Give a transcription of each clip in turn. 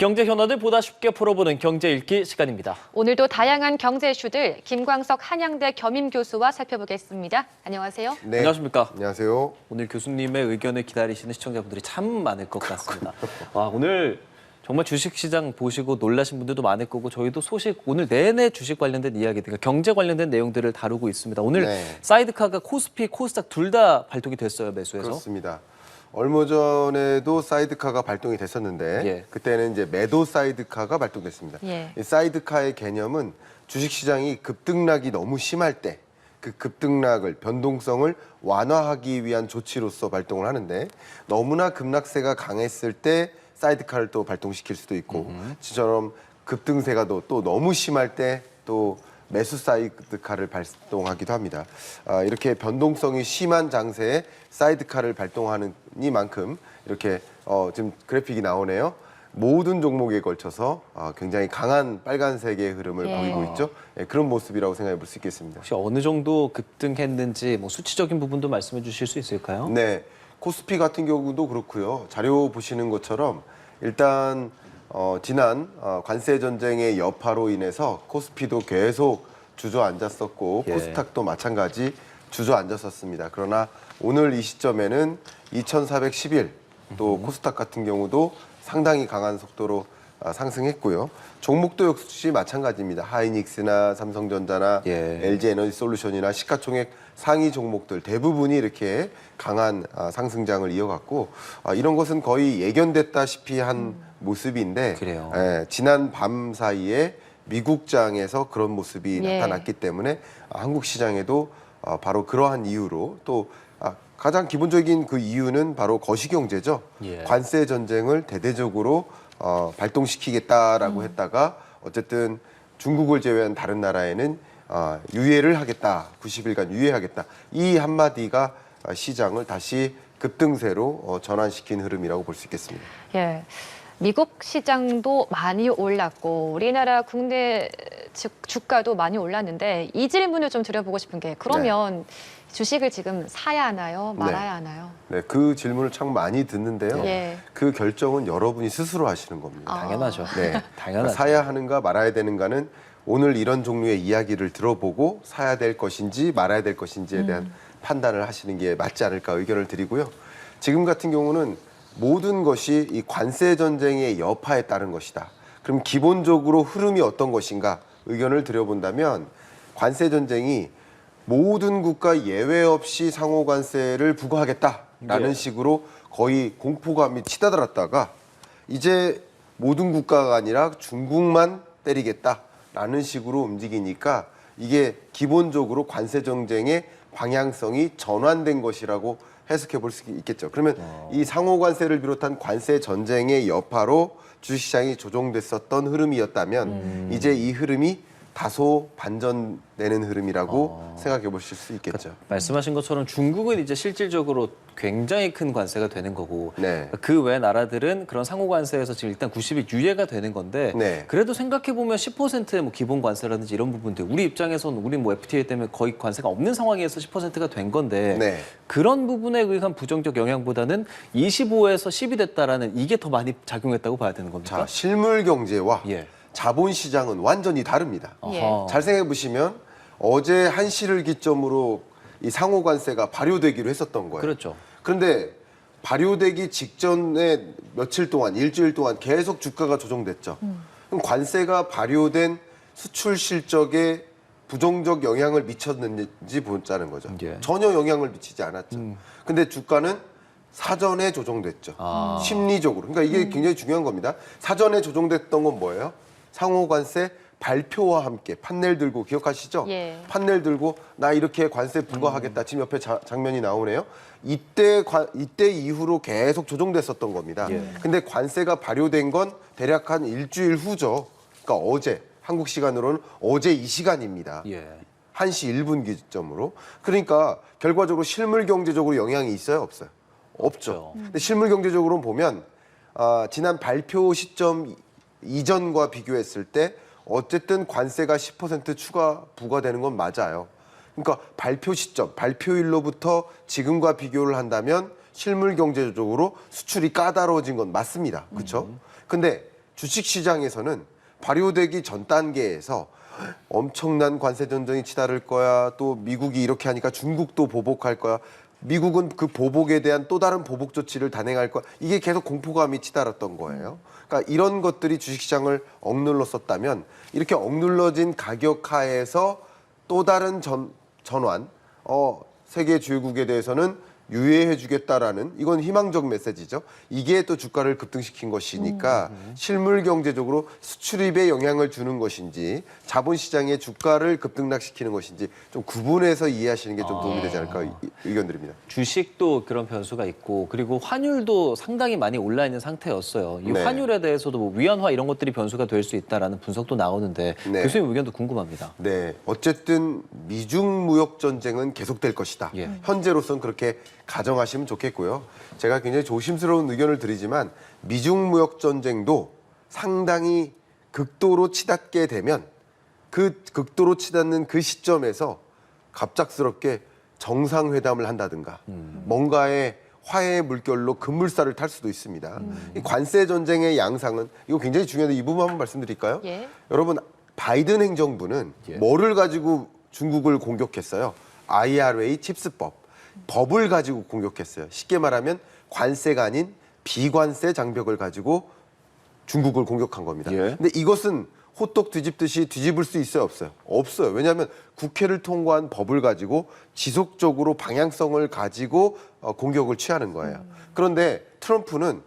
경제 현안을 보다 쉽게 풀어보는 경제 읽기 시간입니다. 오늘도 다양한 경제 이슈들 김광석 한양대 겸임 교수와 살펴보겠습니다. 안녕하세요. 네. 안녕하십니까? 안녕하세요. 오늘 교수님의 의견을 기다리시는 시청자분들이 참 많을 것 같습니다. 와, 오늘 정말 주식시장 보시고 놀라신 분들도 많을 거고 저희도 소식 오늘 내내 주식 관련된 이야기, 그러니까 경제 관련된 내용들을 다루고 있습니다. 오늘 네. 사이드카가 코스피, 코스닥 둘 다 발동이 됐어요, 매수해서. 그렇습니다. 얼마 전에도 사이드카가 발동이 됐었는데 예. 그때는 이제 매도 사이드카가 발동됐습니다. 예. 이 사이드카의 개념은 주식시장이 급등락이 너무 심할 때 그 급등락을 변동성을 완화하기 위한 조치로서 발동을 하는데 너무나 급락세가 강했을 때 사이드카를 또 발동시킬 수도 있고 지처럼 급등세가 또 너무 심할 때 또 매수 사이드카를 발동하기도 합니다. 이렇게 변동성이 심한 장세에 사이드카를 발동하는 이만큼 이렇게 지금 그래픽이 나오네요. 모든 종목에 걸쳐서 굉장히 강한 빨간색의 흐름을 예. 보이고 있죠. 예, 그런 모습이라고 생각해 볼 수 있겠습니다. 혹시 어느 정도 급등했는지 뭐 수치적인 부분도 말씀해 주실 수 있을까요? 네, 코스피 같은 경우도 그렇고요. 자료 보시는 것처럼 일단 지난 관세 전쟁의 여파로 인해서 코스피도 계속 주저앉았었고 예. 코스닥도 마찬가지 주저앉았었습니다. 그러나 오늘 이 시점에는 2,411, 또 코스닥 같은 경우도 상당히 강한 속도로 상승했고요. 종목도 역시 마찬가지입니다. 하이닉스나 삼성전자나 예. LG에너지솔루션이나 시가총액 상위 종목들 대부분이 이렇게 강한 상승장을 이어갔고 이런 것은 거의 예견됐다시피 한 모습인데 그래요. 지난 밤 사이에 미국장에서 그런 모습이 예. 나타났기 때문에 한국 시장에도 바로 그러한 이유로 또 가장 기본적인 그 이유는 바로 거시경제죠. 예. 관세 전쟁을 대대적으로 발동시키겠다라고 했다가 어쨌든 중국을 제외한 다른 나라에는 유예를 하겠다, 90일간 유예하겠다. 이 한마디가 시장을 다시 급등세로 전환시킨 흐름이라고 볼 수 있겠습니다. 예. 미국 시장도 많이 올랐고 우리나라 국내 주가도 많이 올랐는데 이 질문을 좀 드려보고 싶은 게 그러면 주식을 지금 사야 하나요? 말아야 하나요? 네, 그 질문을 참 많이 듣는데요. 예. 그 결정은 여러분이 스스로 하시는 겁니다. 당연하죠. 네, 당연하죠. 사야 하는가 말아야 되는가는 오늘 이런 종류의 이야기를 들어보고 사야 될 것인지 말아야 될 것인지에 대한 판단을 하시는 게 맞지 않을까 의견을 드리고요. 지금 같은 경우는 모든 것이 이 관세 전쟁의 여파에 따른 것이다. 그럼 기본적으로 흐름이 어떤 것인가 의견을 드려본다면 관세 전쟁이 모든 국가 예외 없이 상호 관세를 부과하겠다라는 네. 식으로 거의 공포감이 치닫았다가 이제 모든 국가가 아니라 중국만 때리겠다라는 식으로 움직이니까 이게 기본적으로 관세 전쟁의 방향성이 전환된 것이라고 해석해 볼 수 있겠죠. 그러면 이 상호 관세를 비롯한 관세 전쟁의 여파로 주식시장이 조정됐었던 흐름이었다면 이제 이 흐름이 다소 반전되는 흐름이라고 생각해 보실 수 있겠죠. 말씀하신 것처럼 중국은 이제 실질적으로 굉장히 큰 관세가 되는 거고 네. 그 외 나라들은 그런 상호 관세에서 지금 일단 90일 유예가 되는 건데 네. 그래도 생각해 보면 10%의 뭐 기본 관세라든지 이런 부분들 우리 입장에서는 우리 뭐 FTA 때문에 거의 관세가 없는 상황에서 10%가 된 건데 네. 그런 부분에 의한 부정적 영향보다는 25에서 10이 됐다라는 이게 더 많이 작용했다고 봐야 되는 겁니까? 자, 실물 경제와 예. 자본시장은 완전히 다릅니다. 예. 어허. 잘 생각해 보시면 어제 1시를 기점으로 이 상호 관세가 발효되기로 했었던 거예요. 그렇죠. 그런데 발효되기 직전에 며칠 동안, 일주일 동안 계속 주가가 조정됐죠. 그럼 관세가 발효된 수출 실적에 부정적 영향을 미쳤는지 보자는 거죠. 예. 전혀 영향을 미치지 않았죠. 근데 주가는 사전에 조정됐죠. 아. 심리적으로. 그러니까 이게 굉장히 중요한 겁니다. 사전에 조정됐던 건 뭐예요? 상호 관세 발표와 함께 판넬 들고 기억하시죠? 예. 판넬 들고 나 이렇게 관세 부과하겠다. 지금 옆에 장면이 나오네요. 이때 이후로 계속 조정됐었던 겁니다. 예. 근데 관세가 발효된 건 대략 한 일주일 후죠. 그러니까 어제 한국 시간으로는 어제 이 시간입니다. 예. 1시 1분 기점으로. 그러니까 결과적으로 실물 경제적으로 영향이 있어요, 없어요? 없죠. 근데 실물 경제적으로 보면 지난 발표 시점 이전과 비교했을 때 어쨌든 관세가 10% 추가 부과되는 건 맞아요. 그러니까 발표 시점, 발표일로부터 지금과 비교를 한다면 실물 경제적으로 수출이 까다로워진 건 맞습니다. 그렇죠? 근데 주식시장에서는 발효되기 전 단계에서 엄청난 관세 전쟁이 치달을 거야. 또 미국이 이렇게 하니까 중국도 보복할 거야. 미국은 그 보복에 대한 또 다른 보복 조치를 단행할 거야. 이게 계속 공포감이 치달았던 거예요. 그러니까 이런 것들이 주식시장을 억눌렀었다면 이렇게 억눌러진 가격 하에서 또 다른 전환, 세계 주요국에 대해서는 유예해 주겠다라는 이건 희망적 메시지죠. 이게 또 주가를 급등시킨 것이니까 실물 경제적으로 수출입에 영향을 주는 것인지 자본시장의 주가를 급등락시키는 것인지 좀 구분해서 이해하시는 게 좀 도움이 되지 않을까 의견드립니다. 주식도 그런 변수가 있고 그리고 환율도 상당히 많이 올라 있는 상태였어요. 이 네. 환율에 대해서도 뭐 위안화 이런 것들이 변수가 될 수 있다라는 분석도 나오는데 네. 교수님 의견도 궁금합니다. 네, 어쨌든 미중 무역 전쟁은 계속될 것이다. 예. 현재로서는 그렇게 가정하시면 좋겠고요. 제가 굉장히 조심스러운 의견을 드리지만 미중 무역 전쟁도 상당히 극도로 치닫게 되면 그 극도로 치닫는 그 시점에서 갑작스럽게 정상회담을 한다든가 뭔가의 화해의 물결로 급물살을 탈 수도 있습니다. 이 관세 전쟁의 양상은 이거 굉장히 중요한데 이 부분 한번 말씀드릴까요? 예. 여러분 바이든 행정부는 예. 뭐를 가지고 중국을 공격했어요? IRA 칩스법. 법을 가지고 공격했어요. 쉽게 말하면 관세가 아닌 비관세 장벽을 가지고 중국을 공격한 겁니다. 예. 근데 이것은 호떡 뒤집듯이 뒤집을 수 있어요, 없어요? 없어요. 왜냐하면 국회를 통과한 법을 가지고 지속적으로 방향성을 가지고 공격을 취하는 거예요. 그런데 트럼프는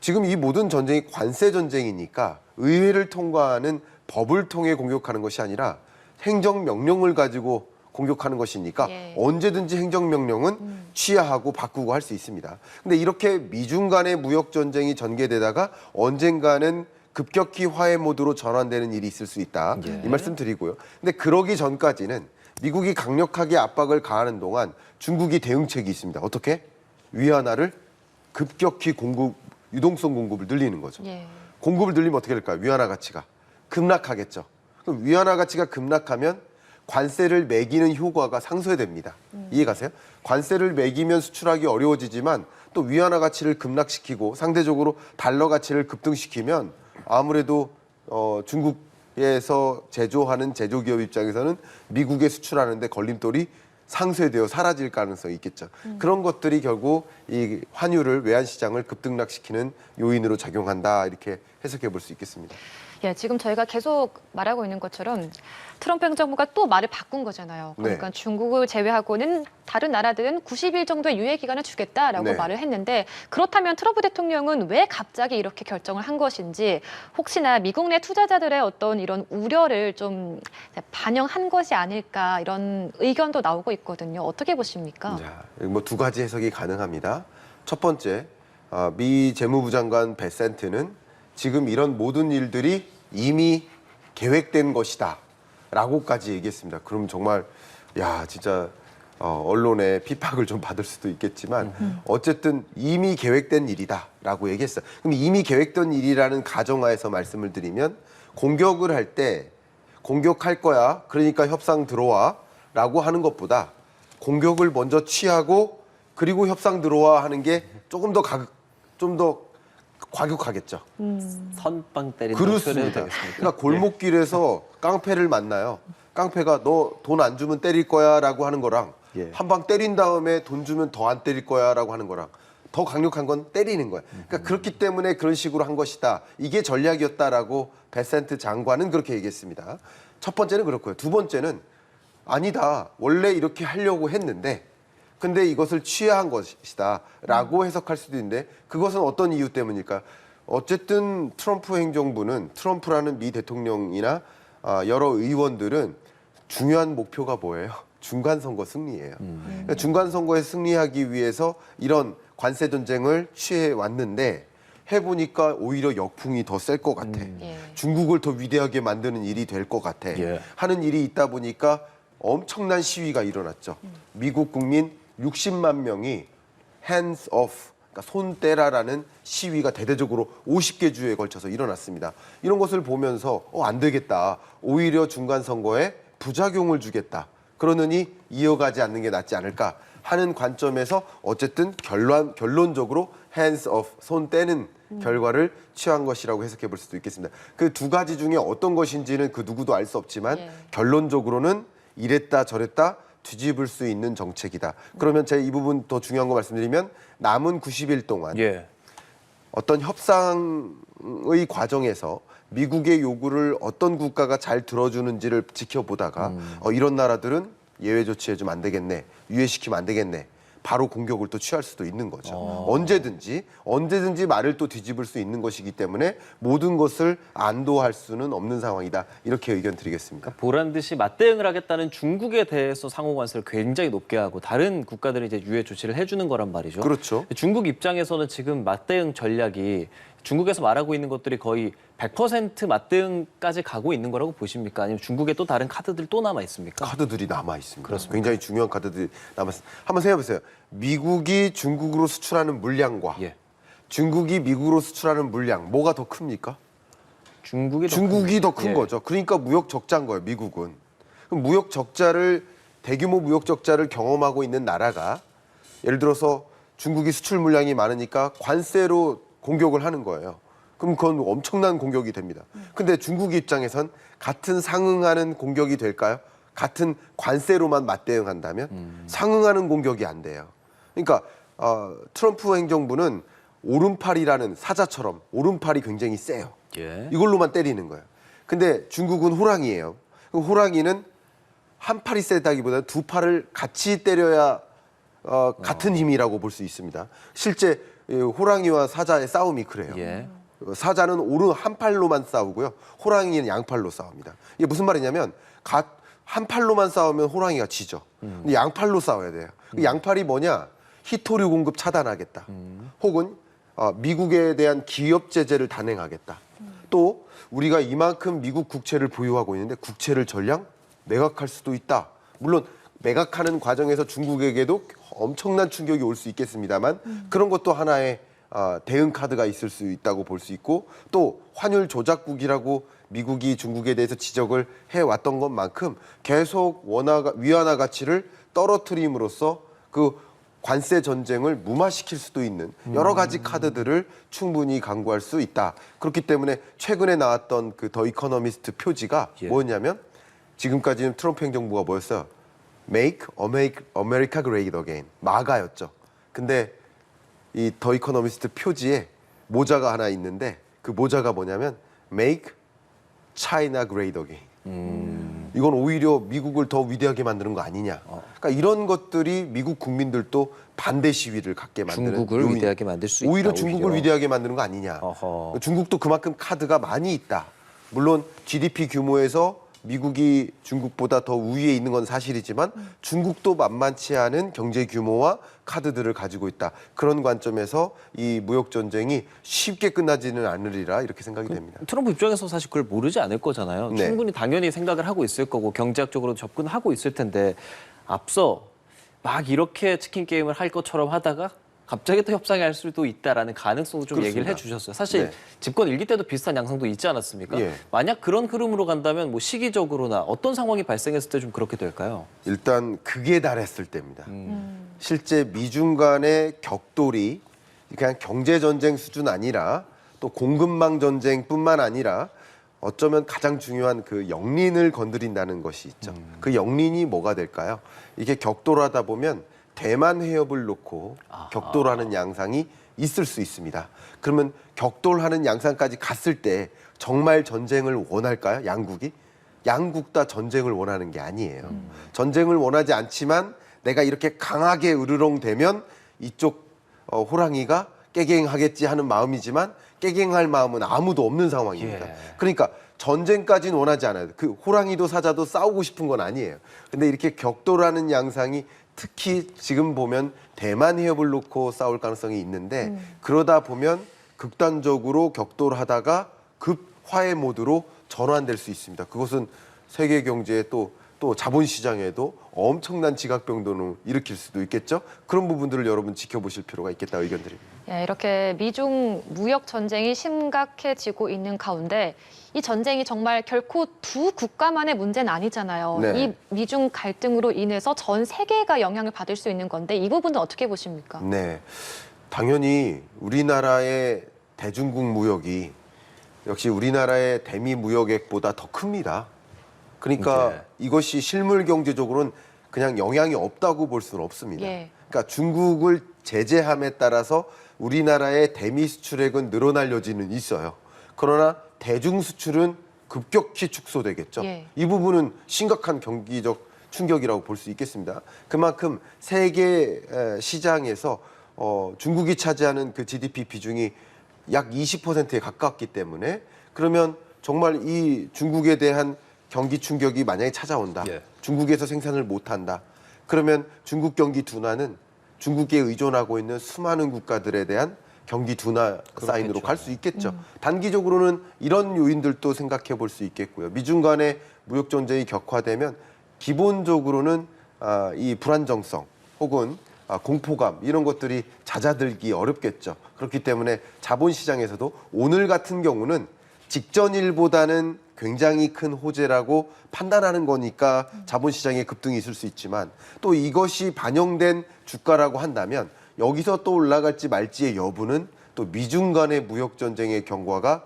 지금 이 모든 전쟁이 관세 전쟁이니까 의회를 통과하는 법을 통해 공격하는 것이 아니라 행정명령을 가지고 공격하는 것이니까 예. 언제든지 행정명령은 취하하고 바꾸고 할 수 있습니다. 근데 이렇게 미중 간의 무역 전쟁이 전개되다가 언젠가는 급격히 화해 모드로 전환되는 일이 있을 수 있다. 예. 이 말씀 드리고요. 근데 그러기 전까지는 미국이 강력하게 압박을 가하는 동안 중국이 대응책이 있습니다. 어떻게? 위안화를 급격히 유동성 공급을 늘리는 거죠. 예. 공급을 늘리면 어떻게 될까요? 위안화 가치가 급락하겠죠. 그럼 위안화 가치가 급락하면 관세를 매기는 효과가 상쇄됩니다. 이해가세요? 관세를 매기면 수출하기 어려워지지만 또 위안화 가치를 급락시키고 상대적으로 달러 가치를 급등시키면 아무래도 중국에서 제조하는 제조기업 입장에서는 미국에 수출하는데 걸림돌이 상쇄되어 사라질 가능성이 있겠죠. 그런 것들이 결국 이 환율을 외환시장을 급등락시키는 요인으로 작용한다 이렇게 해석해 볼 수 있겠습니다. 예, 지금 저희가 계속 말하고 있는 것처럼 트럼프 행정부가 또 말을 바꾼 거잖아요. 그러니까 네. 중국을 제외하고는 다른 나라들은 90일 정도의 유예 기간을 주겠다라고 네. 말을 했는데 그렇다면 트럼프 대통령은 왜 갑자기 이렇게 결정을 한 것인지 혹시나 미국 내 투자자들의 어떤 이런 우려를 좀 반영한 것이 아닐까 이런 의견도 나오고 있거든요. 어떻게 보십니까? 자, 뭐 두 가지 해석이 가능합니다. 첫 번째, 미 재무부 장관 베센트는 지금 이런 모든 일들이 이미 계획된 것이다 라고까지 얘기했습니다. 그럼 정말 진짜 언론의 피박을 좀 받을 수도 있겠지만 어쨌든 이미 계획된 일이다 라고 얘기했어요. 그럼 이미 계획된 일이라는 가정하에서 말씀을 드리면 공격을 할 때 공격할 거야 그러니까 협상 들어와 라고 하는 것보다 공격을 먼저 취하고 그리고 협상 들어와 하는 게 조금 더 과격하겠죠. 선빵 때리는 그렇습니다. 그러니까 골목길에서 깡패를 만나요. 깡패가 너 돈 안 주면 때릴 거야라고 하는 거랑 예. 한 방 때린 다음에 돈 주면 더 안 때릴 거야라고 하는 거랑 더 강력한 건 때리는 거예요. 그러니까 그렇기 때문에 그런 식으로 한 것이다. 이게 전략이었다라고 베센트 장관은 그렇게 얘기했습니다. 첫 번째는 그렇고요. 두 번째는 아니다. 원래 이렇게 하려고 했는데 근데 이것을 취하한 것이다 라고 해석할 수도 있는데 그것은 어떤 이유 때문일까? 어쨌든 트럼프 행정부는 트럼프라는 미 대통령이나 여러 의원들은 중요한 목표가 뭐예요? 중간선거 승리예요. 그러니까 중간선거에 승리하기 위해서 이런 관세 전쟁을 취해왔는데 해보니까 오히려 역풍이 더 셀 것 같아. 예. 중국을 더 위대하게 만드는 일이 될 것 같아. 예. 하는 일이 있다 보니까 엄청난 시위가 일어났죠. 미국 국민 60만 명이 hands off, 그러니까 손 떼라라는 시위가 대대적으로 50개 주에 걸쳐서 일어났습니다. 이런 것을 보면서 안 되겠다. 오히려 중간 선거에 부작용을 주겠다. 그러느니 이어가지 않는 게 낫지 않을까 하는 관점에서 어쨌든 결론적으로 hands off, 손 떼는 결과를 취한 것이라고 해석해 볼 수도 있겠습니다. 그 두 가지 중에 어떤 것인지는 그 누구도 알 수 없지만 예. 결론적으로는 이랬다 저랬다 뒤집을 수 있는 정책이다. 그러면 제가 이 부분 더 중요한 거 말씀드리면 남은 90일 동안 예. 어떤 협상의 과정에서 미국의 요구를 어떤 국가가 잘 들어주는지를 지켜보다가 이런 나라들은 예외 조치해주면 안 되겠네, 유예시키면 안 되겠네, 바로 공격을 또 취할 수도 있는 거죠. 언제든지 말을 또 뒤집을 수 있는 것이기 때문에 모든 것을 안도할 수는 없는 상황이다. 이렇게 의견 드리겠습니다. 보란 듯이 맞대응을 하겠다는 중국에 대해서 상호 관세를 굉장히 높게 하고 다른 국가들이 이제 유예 조치를 해주는 거란 말이죠. 그렇죠. 중국 입장에서는 지금 맞대응 전략이 중국에서 말하고 있는 것들이 거의 100% 맞대응까지 가고 있는 거라고 보십니까? 아니면 중국에 또 다른 카드들 또 남아 있습니까? 카드들이 남아 있습니다. 굉장히 중요한 카드들이 남아 있습니다. 한번 생각해 보세요. 미국이 중국으로 수출하는 물량과 예. 중국이 미국으로 수출하는 물량 뭐가 더 큽니까? 중국이 더 큰 예. 거죠. 그러니까 무역 적자인 거예요, 미국은. 그럼 대규모 무역 적자를 경험하고 있는 나라가 예를 들어서 중국이 수출 물량이 많으니까 관세로 공격을 하는 거예요. 그럼 그건 엄청난 공격이 됩니다. 근데 중국 입장에선 같은 상응하는 공격이 될까요? 같은 관세로만 맞대응한다면 상응하는 공격이 안 돼요. 그러니까 트럼프 행정부는 오른팔이라는 사자처럼 오른팔이 굉장히 세요. 예. 이걸로만 때리는 거예요. 근데 중국은 호랑이에요. 그럼 호랑이는 한 팔이 세다기보다는 두 팔을 같이 때려야 같은 힘이라고 볼 수 있습니다. 실제 호랑이와 사자의 싸움이 그래요. 예. 사자는 오른 한 팔로만 싸우고요. 호랑이는 양팔로 싸웁니다. 이게 무슨 말이냐면 한 팔로만 싸우면 호랑이가 지죠. 근데 양팔로 싸워야 돼요. 그 양팔이 뭐냐? 히토류 공급 차단하겠다. 혹은 미국에 대한 기업 제재를 단행하겠다. 또 우리가 이만큼 미국 국채를 보유하고 있는데 국채를 전량 매각할 수도 있다. 물론 매각하는 과정에서 중국에게도 엄청난 충격이 올 수 있겠습니다만 그런 것도 하나의 대응 카드가 있을 수 있다고 볼 수 있고 또 환율 조작국이라고 미국이 중국에 대해서 지적을 해왔던 것만큼 계속 위안화 가치를 떨어뜨림으로써 그 관세 전쟁을 무마시킬 수도 있는 여러 가지 카드들을 충분히 강구할 수 있다. 그렇기 때문에 최근에 나왔던 그 더 이코노미스트 표지가 예. 뭐였냐면 지금까지는 트럼프 행정부가 뭐였어요? Make America Great Again. 마가였죠. 근데 이 더 이코노미스트 표지에 모자가 하나 있는데 그 모자가 뭐냐면 Make China Great Again. 이건 오히려 미국을 더 위대하게 만드는 거 아니냐. 그러니까 이런 것들이 미국 국민들도 반대 시위를 갖게 만드는 중국을 요인. 위대하게 만들 수 있다. 오히려 중국을 위대하게 만드는 거 아니냐. 어허. 중국도 그만큼 카드가 많이 있다. 물론 GDP 규모에서 미국이 중국보다 더 우위에 있는 건 사실이지만 중국도 만만치 않은 경제 규모와 카드들을 가지고 있다. 그런 관점에서 이 무역 전쟁이 쉽게 끝나지는 않으리라 이렇게 생각이 됩니다. 트럼프 입장에서 사실 그걸 모르지 않을 거잖아요. 네. 충분히 당연히 생각을 하고 있을 거고 경제학적으로 접근하고 있을 텐데 앞서 막 이렇게 치킨 게임을 할 것처럼 하다가 갑자기 또 협상이 할 수도 있다라는 가능성도 좀 얘기를 그렇습니다. 해주셨어요. 사실 네. 집권 일기 때도 비슷한 양상도 있지 않았습니까? 예. 만약 그런 흐름으로 간다면 뭐 시기적으로나 어떤 상황이 발생했을 때 좀 그렇게 될까요? 일단 극에 달했을 때입니다. 실제 미중 간의 격돌이 그냥 경제 전쟁 수준 아니라 또 공급망 전쟁뿐만 아니라 어쩌면 가장 중요한 그 영린을 건드린다는 것이 있죠. 그 영린이 뭐가 될까요? 이게 격돌하다 보면 대만 해협을 놓고 격돌하는 양상이 있을 수 있습니다. 그러면 격돌하는 양상까지 갔을 때 정말 전쟁을 원할까요? 양국이? 양국 다 전쟁을 원하는 게 아니에요. 전쟁을 원하지 않지만 내가 이렇게 강하게 으르렁대면 이쪽 호랑이가 깨갱하겠지 하는 마음이지만 깨갱할 마음은 아무도 없는 상황입니다. 예. 그러니까 전쟁까지는 원하지 않아요. 그 호랑이도 사자도 싸우고 싶은 건 아니에요. 근데 이렇게 격돌하는 양상이 특히 지금 보면 대만 해협을 놓고 싸울 가능성이 있는데 그러다 보면 극단적으로 격돌하다가 급 화해 모드로 전환될 수 있습니다. 그것은 세계 경제에 또 또 자본시장에도 엄청난 지각 변동을 일으킬 수도 있겠죠. 그런 부분들을 여러분 지켜보실 필요가 있겠다 의견드립니다. 예, 이렇게 미중 무역 전쟁이 심각해지고 있는 가운데 이 전쟁이 정말 결코 두 국가만의 문제는 아니잖아요. 네. 이 미중 갈등으로 인해서 전 세계가 영향을 받을 수 있는 건데 이 부분은 어떻게 보십니까? 네, 당연히 우리나라의 대중국 무역이 역시 우리나라의 대미 무역액보다 더 큽니다. 그러니까 네. 이것이 실물 경제적으로는 그냥 영향이 없다고 볼 수는 없습니다. 예. 그러니까 중국을 제재함에 따라서 우리나라의 대미 수출액은 늘어날 여지는 있어요. 그러나 대중 수출은 급격히 축소되겠죠. 예. 이 부분은 심각한 경기적 충격이라고 볼 수 있겠습니다. 그만큼 세계 시장에서 중국이 차지하는 그 GDP 비중이 약 20%에 가깝기 때문에 그러면 정말 이 중국에 대한 경기 충격이 만약에 찾아온다. 예. 중국에서 생산을 못한다. 그러면 중국 경기 둔화는 중국에 의존하고 있는 수많은 국가들에 대한 경기 둔화 사인으로 갈 수 있겠죠. 단기적으로는 이런 요인들도 생각해 볼 수 있겠고요. 미중 간의 무역 전쟁이 격화되면 기본적으로는 이 불안정성 혹은 공포감 이런 것들이 잦아들기 어렵겠죠. 그렇기 때문에 자본시장에서도 오늘 같은 경우는 직전일보다는 굉장히 큰 호재라고 판단하는 거니까 자본시장에 급등이 있을 수 있지만 또 이것이 반영된 주가라고 한다면 여기서 또 올라갈지 말지의 여부는 또 미중 간의 무역 전쟁의 경과가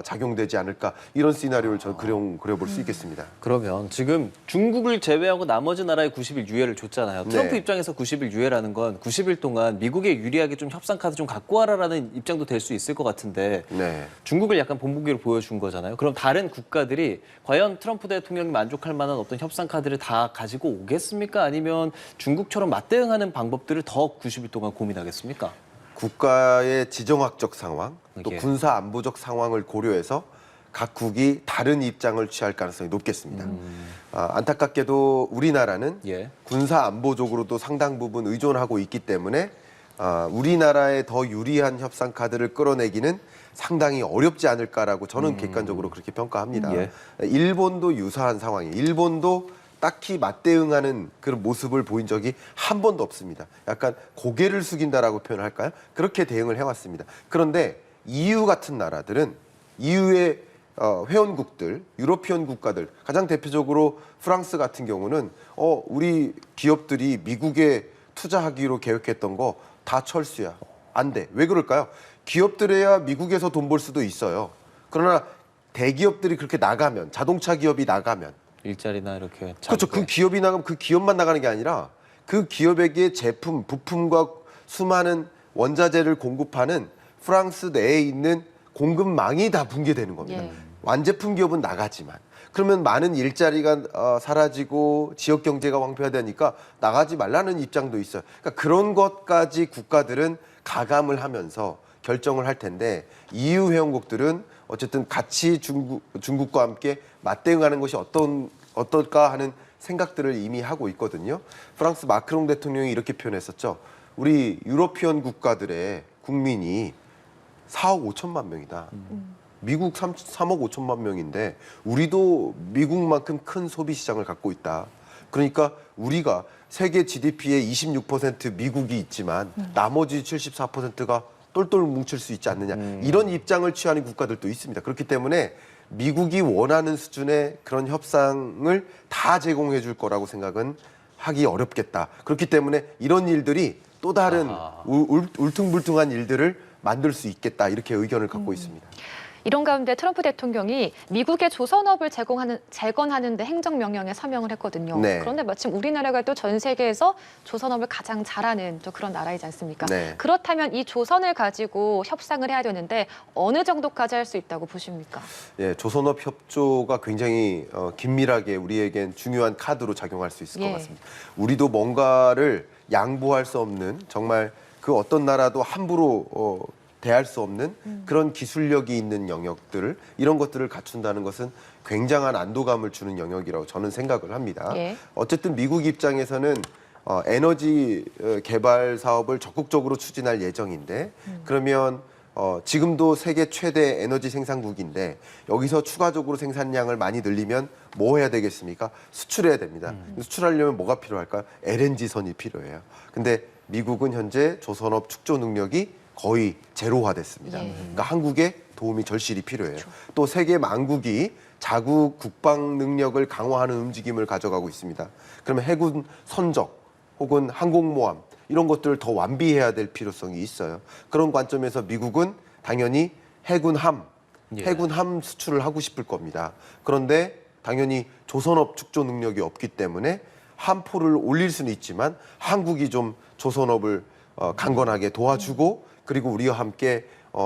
작용되지 않을까 이런 시나리오를 저는 그려볼 수 있겠습니다. 그러면 지금 중국을 제외하고 나머지 나라에 90일 유예를 줬잖아요. 트럼프 네. 입장에서 90일 유예라는 건 90일 동안 미국에 유리하게 좀 협상 카드 좀 갖고 와라라는 입장도 될 수 있을 것 같은데 네. 중국을 약간 본보기로 보여준 거잖아요. 그럼 다른 국가들이 과연 트럼프 대통령이 만족할 만한 어떤 협상 카드를 다 가지고 오겠습니까? 아니면 중국처럼 맞대응하는 방법들을 더 90일 동안 고민하겠습니까? 국가의 지정학적 상황, 또 예. 군사 안보적 상황을 고려해서 각국이 다른 입장을 취할 가능성이 높겠습니다. 안타깝게도 우리나라는 예. 군사 안보적으로도 상당 부분 의존하고 있기 때문에 우리나라에 더 유리한 협상 카드를 끌어내기는 상당히 어렵지 않을까라고 저는 객관적으로 그렇게 평가합니다. 예. 일본도 유사한 상황이에요. 일본도 딱히 맞대응하는 그런 모습을 보인 적이 한 번도 없습니다. 약간 고개를 숙인다라고 표현을 할까요? 그렇게 대응을 해왔습니다. 그런데 EU 같은 나라들은 EU의 회원국들, 유로피언 국가들, 가장 대표적으로 프랑스 같은 경우는 우리 기업들이 미국에 투자하기로 계획했던 거 다 철수야. 안 돼. 왜 그럴까요? 기업들에야 미국에서 돈 벌 수도 있어요. 그러나 대기업들이 그렇게 나가면, 자동차 기업이 나가면 일자리나 이렇게 그렇죠. 그 기업이 나가면 그 기업만 나가는 게 아니라 그 기업에게 제품, 부품과 수많은 원자재를 공급하는 프랑스 내에 있는 공급망이 다 붕괴되는 겁니다. 예. 완제품 기업은 나가지만 그러면 많은 일자리가 사라지고 지역 경제가 황폐화되니까 나가지 말라는 입장도 있어요. 그러니까 그런 것까지 국가들은 가감을 하면서 결정을 할 텐데 EU 회원국들은 어쨌든 같이 중국과 함께 맞대응하는 것이 어떨까 하는 생각들을 이미 하고 있거든요. 프랑스 마크롱 대통령이 이렇게 표현했었죠. 우리 유로피언 국가들의 국민이 4억 5천만 명이다. 미국 3억 5천만 명인데 우리도 미국만큼 큰 소비 시장을 갖고 있다. 그러니까 우리가 세계 GDP의 26% 미국이 있지만 나머지 74%가 똘똘 뭉칠 수 있지 않느냐. 이런 입장을 취하는 국가들도 있습니다. 그렇기 때문에 미국이 원하는 수준의 그런 협상을 다 제공해 줄 거라고 생각은 하기 어렵겠다. 그렇기 때문에 이런 일들이 또 다른 울퉁불퉁한 일들을 만들 수 있겠다. 이렇게 의견을 갖고 있습니다. 이런 가운데 트럼프 대통령이 미국의 조선업을 재건하는 데 행정명령에 서명을 했거든요. 네. 그런데 마침 우리나라가 또 전 세계에서 조선업을 가장 잘하는 또 그런 나라이지 않습니까? 네. 그렇다면 이 조선을 가지고 협상을 해야 되는데 어느 정도까지 할 수 있다고 보십니까? 예, 조선업 협조가 굉장히 긴밀하게 우리에겐 중요한 카드로 작용할 수 있을 것 예. 같습니다. 우리도 뭔가를 양보할 수 없는 정말 그 어떤 나라도 함부로 대할 수 없는 그런 기술력이 있는 영역들을 이런 것들을 갖춘다는 것은 굉장한 안도감을 주는 영역이라고 저는 생각을 합니다. 예. 어쨌든 미국 입장에서는 에너지 개발 사업을 적극적으로 추진할 예정인데 그러면 지금도 세계 최대 에너지 생산국인데 여기서 추가적으로 생산량을 많이 늘리면 뭐 해야 되겠습니까? 수출해야 됩니다. 수출하려면 뭐가 필요할까요? LNG선이 필요해요. 근데 미국은 현재 조선업 축조 능력이 거의 제로화됐습니다. 예. 그러니까 한국에 도움이 절실히 필요해요. 또 세계 만국이 자국 국방 능력을 강화하는 움직임을 가져가고 있습니다. 그러면 해군 선적 혹은 항공모함 이런 것들을 더 완비해야 될 필요성이 있어요. 그런 관점에서 미국은 당연히 해군함 수출을 하고 싶을 겁니다. 그런데 당연히 조선업 축조 능력이 없기 때문에 함포를 올릴 수는 있지만 한국이 좀 조선업을 강건하게 도와주고 그리고 우리와 함께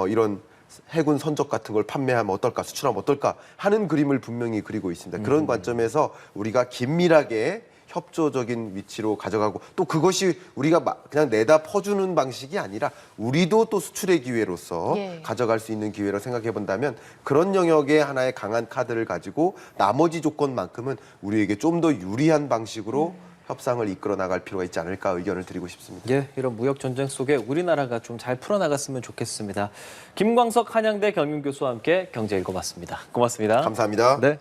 이런 해군 선적 같은 걸 판매하면 어떨까, 수출하면 어떨까 하는 그림을 분명히 그리고 있습니다. 그런 관점에서 우리가 긴밀하게 협조적인 위치로 가져가고 또 그것이 우리가 그냥 내다 퍼주는 방식이 아니라 우리도 또 수출의 기회로서 예. 가져갈 수 있는 기회로 생각해 본다면 그런 영역에 하나의 강한 카드를 가지고 나머지 조건만큼은 우리에게 좀 더 유리한 방식으로 협상을 이끌어 나갈 필요가 있지 않을까 의견을 드리고 싶습니다. 예, 이런 무역 전쟁 속에 우리나라가 좀 잘 풀어나갔으면 좋겠습니다. 김광석 한양대 경영교수와 함께 경제 읽어봤습니다. 고맙습니다. 감사합니다. 네.